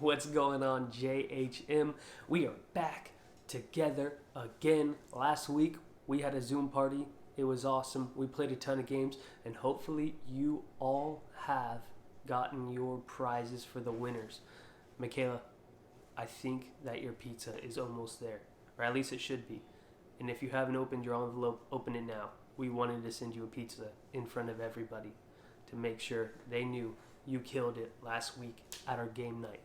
What's going on, JHM? We are back together again. Last week we had a Zoom party. It was awesome. We played a ton of games, and hopefully you all have gotten your prizes for the winners. Michaela, I think that your pizza is almost there, or at least it should be. And if you haven't opened your envelope, open it now. We wanted to send you a pizza in front of everybody to make sure they knew you killed it last week at our game night.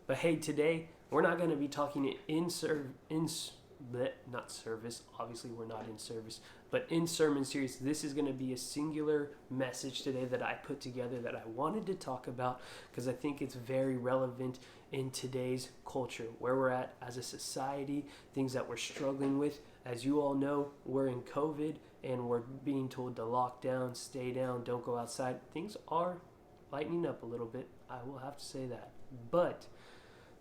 But hey, today we're not going to be talking not service. Obviously, we're not in service, but in sermon series. This is going to be a singular message today that I put together that I wanted to talk about because I think it's very relevant in today's culture, where we're at as a society, things that we're struggling with. As you all know, we're in COVID and we're being told to lock down, stay down, don't go outside. Things are lightening up a little bit. I will have to say that. But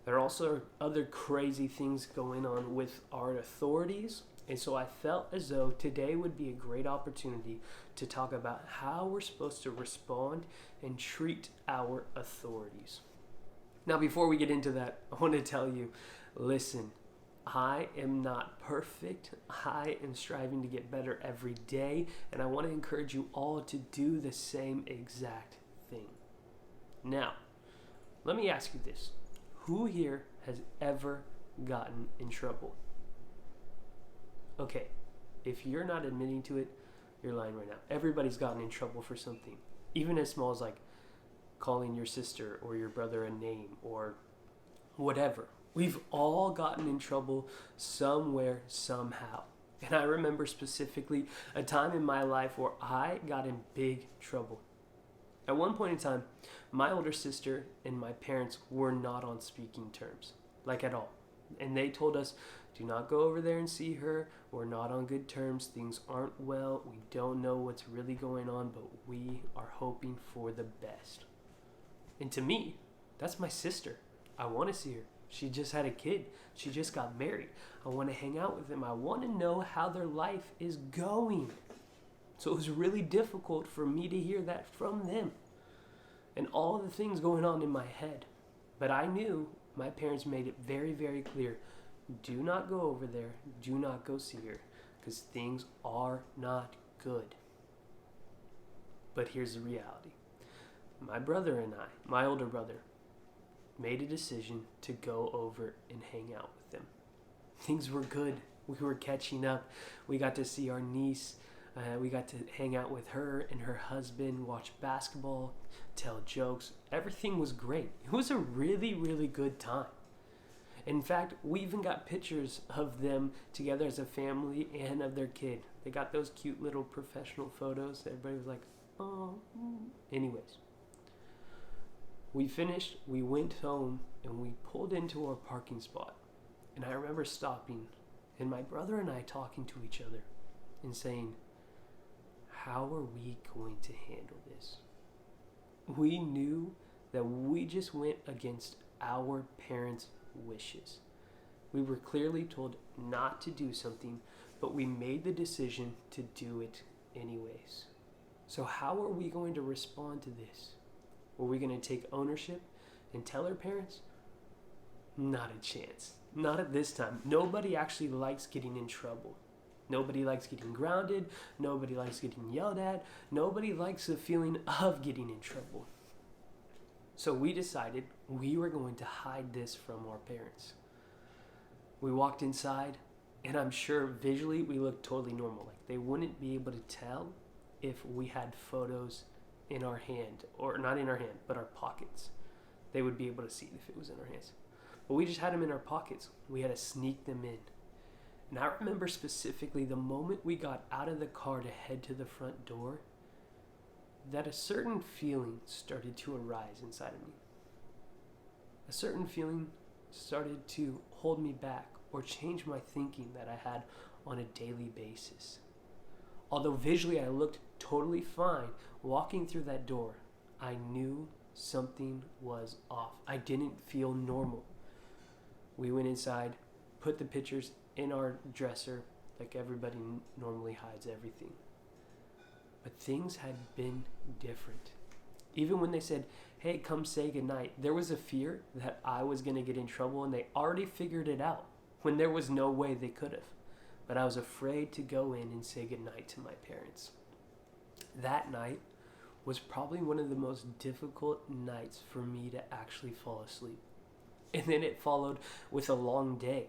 there are also other crazy things going on with our authorities. And so I felt as though today would be a great opportunity to talk about how we're supposed to respond and treat our authorities. Now, before we get into that, I want to tell you, listen, I am not perfect. I am striving to get better every day. And I want to encourage you all to do the same exact thing. Now, let me ask you this. Who here has ever gotten in trouble? Okay, if you're not admitting to it, you're lying right now. Everybody's gotten in trouble for something, even as small as like calling your sister or your brother a name or whatever. We've all gotten in trouble somewhere, somehow. And I remember specifically a time in my life where I got in big trouble. At one point in time, my older sister and my parents were not on speaking terms, like at all. And they told us, do not go over there and see her. We're not on good terms. Things aren't well. We don't know what's really going on, but we are hoping for the best. And to me, that's my sister. I want to see her. She just had a kid. She just got married. I want to hang out with them. I want to know how their life is going. So it was really difficult for me to hear that from them and all the things going on in my head. But I knew my parents made it very, very clear. Do not go over there. Do not go see her because things are not good. But here's the reality. My brother and I, my older brother, made a decision to go over and hang out with them. Things were good. We were catching up. We got to see our niece. We got to hang out with her and her husband, watch basketball, tell jokes. Everything was great. It was a really, really good time. In fact, we even got pictures of them together as a family and of their kid. They got those cute little professional photos. Everybody was like, oh. Anyways, we finished, we went home, and we pulled into our parking spot. And I remember stopping, and my brother and I talking to each other and saying, how are we going to handle this? We knew that we just went against our parents' wishes. We were clearly told not to do something, but we made the decision to do it anyways. So how are we going to respond to this? Were we going to take ownership and tell our parents? Not a chance. Not at this time. Nobody actually likes getting in trouble. Nobody likes getting grounded. Nobody likes getting yelled at. Nobody likes the feeling of getting in trouble. So we decided we were going to hide this from our parents. We walked inside, and I'm sure visually we looked totally normal. Like they wouldn't be able to tell if we had photos in our hand, or not in our hand, but our pockets. They would be able to see if it was in our hands. But we just had them in our pockets. We had to sneak them in. And I remember specifically the moment we got out of the car to head to the front door, that a certain feeling started to arise inside of me. A certain feeling started to hold me back or change my thinking that I had on a daily basis. Although visually I looked totally fine walking through that door, I knew something was off. I didn't feel normal. We went inside, put the pictures in our dresser like everybody normally hides everything. But things had been different. Even when they said, hey, come say goodnight, there was a fear that I was going to get in trouble, and they already figured it out when there was no way they could have. But I was afraid to go in and say goodnight to my parents. That night was probably one of the most difficult nights for me to actually fall asleep. And then it followed with a long day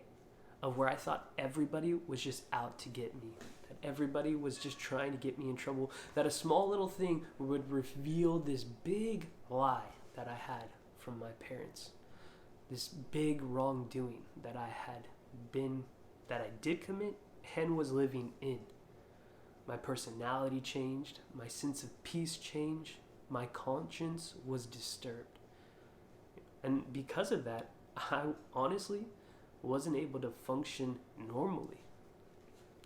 of where I thought everybody was just out to get me, that everybody was just trying to get me in trouble, that a small little thing would reveal this big lie that I had from my parents, this big wrongdoing that I did commit and was living in. My personality changed, my sense of peace changed, my conscience was disturbed. And because of that, I honestly wasn't able to function normally.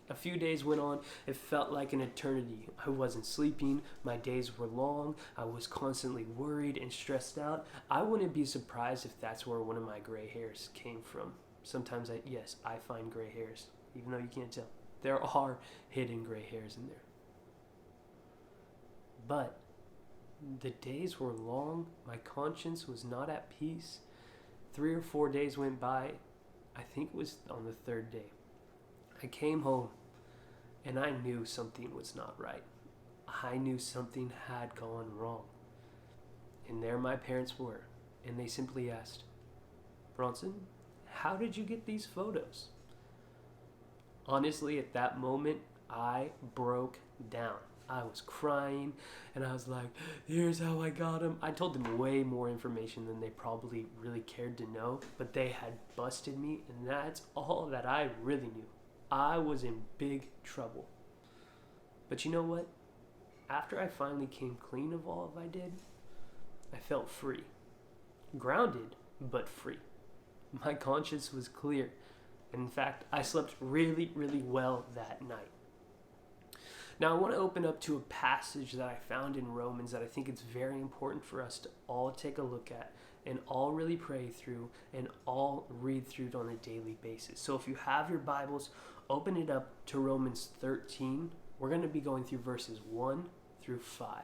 A few days went on. It felt like an eternity. I wasn't sleeping. My days were long. I was constantly worried and stressed out. I wouldn't be surprised if that's where one of my gray hairs came from. Sometimes I find gray hairs, even though you can't tell. There are hidden gray hairs in there. But the days were long. My conscience was not at peace. 3 or 4 days went by. I think it was on the third day. I came home and I knew something was not right. I knew something had gone wrong. And there my parents were, and they simply asked, Bronson, how did you get these photos? Honestly, at that moment, I broke down. I was crying, and I was like, here's how I got them. I told them way more information than they probably really cared to know, but they had busted me, and that's all that I really knew. I was in big trouble. But you know what? After I finally came clean of all I did, I felt free. Grounded, but free. My conscience was clear. In fact, I slept really, really well that night. Now, I want to open up to a passage that I found in Romans that I think it's very important for us to all take a look at and all really pray through and all read through it on a daily basis. So if you have your Bibles, open it up to Romans 13. We're going to be going through verses 1 through 5.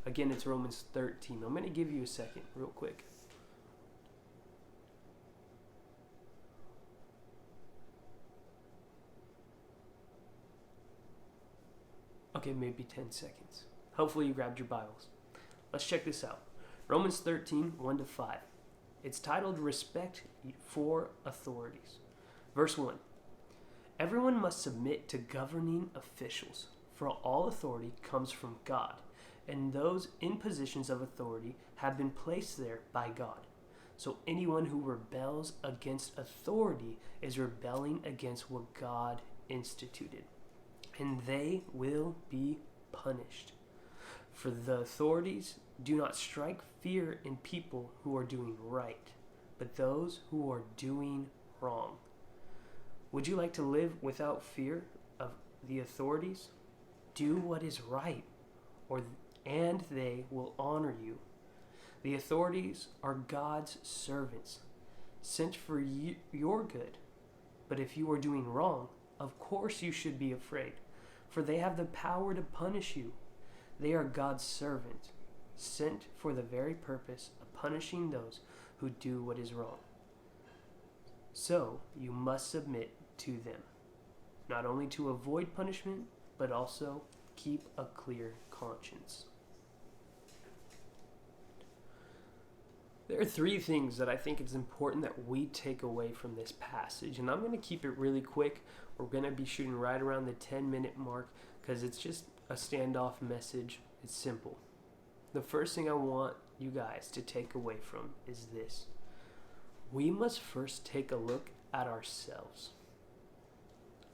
Again, it's Romans 13. I'm going to give you a second real quick. Okay, maybe 10 seconds. Hopefully you grabbed your Bibles. Let's check this out. Romans 13, 1 to 5. It's titled Respect for Authorities. Verse 1. Everyone must submit to governing officials, for all authority comes from God, and those in positions of authority have been placed there by God. So anyone who rebels against authority is rebelling against what God instituted, and they will be punished. For the authorities do not strike fear in people who are doing right, but those who are doing wrong. Would you like to live without fear of the authorities? Do what is right, and they will honor you. The authorities are God's servants, sent for your good. But if you are doing wrong, of course you should be afraid, for they have the power to punish you. They are God's servants, sent for the very purpose of punishing those who do what is wrong. So you must submit to them, not only to avoid punishment, but also keep a clear conscience. There are 3 things that I think it's important that we take away from this passage, and I'm going to keep it really quick. We're going to be shooting right around the 10-minute mark because it's just a standoff message. It's simple. The first thing I want you guys to take away from is this. We must first take a look at ourselves.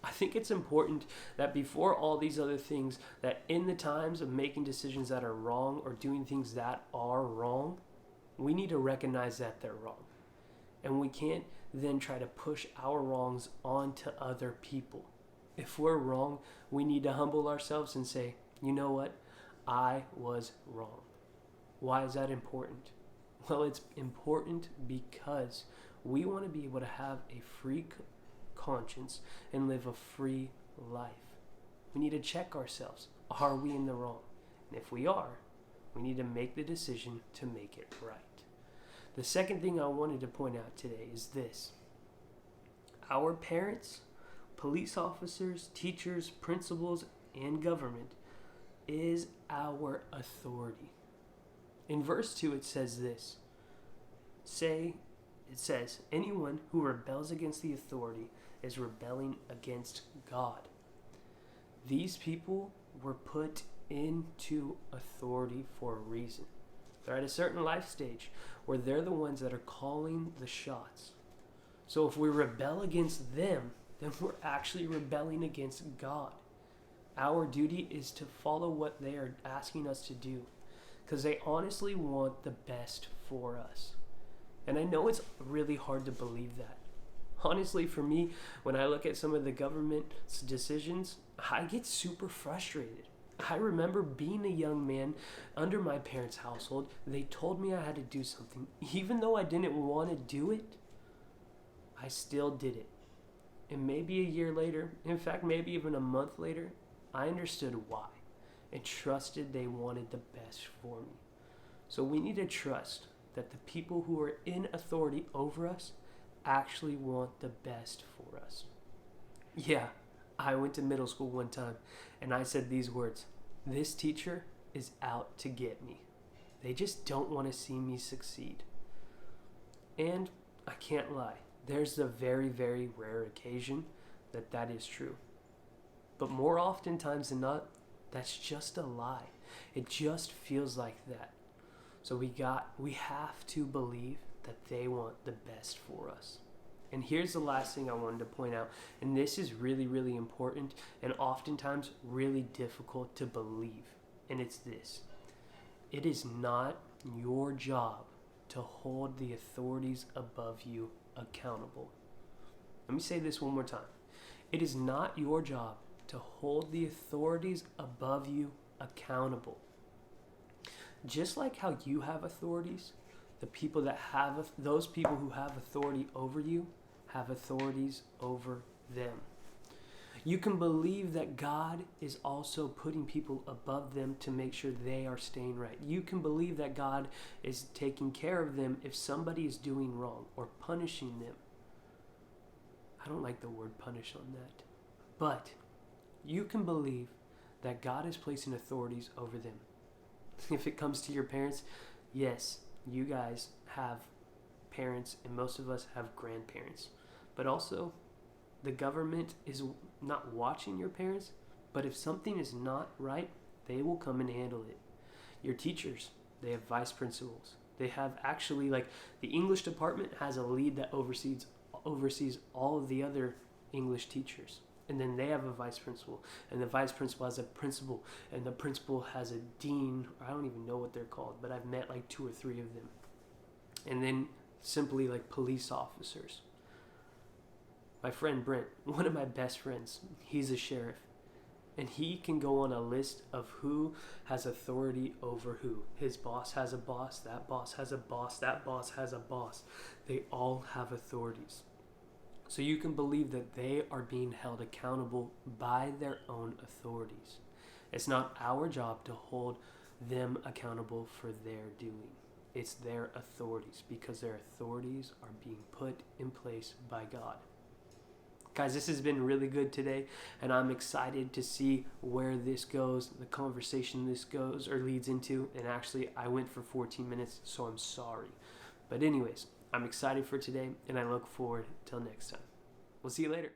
I think it's important that before all these other things, that in the times of making decisions that are wrong or doing things that are wrong, we need to recognize that they're wrong. And we can't then try to push our wrongs onto other people. If we're wrong, we need to humble ourselves and say, you know what? I was wrong. Why is that important? Well, it's important because we want to be able to have a free conscience and live a free life. We need to check ourselves. Are we in the wrong? And if we are, We need to make the decision to make it right. The second thing I wanted to point out today is this. Our parents, police officers, teachers, principals, and government is our authority. In verse 2 it says this. It says, anyone who rebels against the authority is rebelling against God. These people were put into authority for a reason. They're at a certain life stage where they're the ones that are calling the shots. So if we rebel against them, then we're actually rebelling against God. Our duty is to follow what they are asking us to do, because they honestly want the best for us. And I know it's really hard to believe that. Honestly, for me, when I look at some of the government's decisions, I get super frustrated. I remember being a young man under my parents' household. They told me I had to do something. Even though I didn't want to do it, I still did it. And maybe a year later, in fact, maybe even a month later, I understood why and trusted they wanted the best for me. So we need to trust that the people who are in authority over us actually want the best for us. Yeah, I went to middle school one time and I said these words, this teacher is out to get me. They just don't want to see me succeed. And I can't lie, there's a very, very rare occasion that is true. But more oftentimes than not, that's just a lie. It just feels like that. So we have to believe that they want the best for us. And here's the last thing I wanted to point out, and this is really, really important and oftentimes really difficult to believe, and it's this. It is not your job to hold the authorities above you accountable. Let me say this one more time. It is not your job to hold the authorities above you accountable. Just like how you have authorities, those people who have authority over you have authorities over them. You can believe that God is also putting people above them to make sure they are staying right. You can believe that God is taking care of them if somebody is doing wrong or punishing them. I don't like the word punish on that. But you can believe that God is placing authorities over them. If it comes to your parents, yes, you guys have parents and most of us have grandparents. But also, the government is not watching your parents, but if something is not right, they will come and handle it. Your teachers, they have vice principals. They have actually, like, the English department has a lead that oversees all of the other English teachers. And then they have a vice principal, and the vice principal has a principal, and the principal has a dean. I don't even know what they're called, but I've met like 2 or 3 of them. And then simply like police officers. My friend Brent, one of my best friends, he's a sheriff, and he can go on a list of who has authority over who. His boss has a boss, that boss has a boss, that boss has a boss. They all have authorities. So you can believe that they are being held accountable by their own authorities. It's not our job to hold them accountable for their doing. It's their authorities, because their authorities are being put in place by God. Guys, this has been really good today, and I'm excited to see where this goes, the conversation this goes or leads into. And actually, I went for 14 minutes, so I'm sorry. But anyways, I'm excited for today, and I look forward till next time. We'll see you later.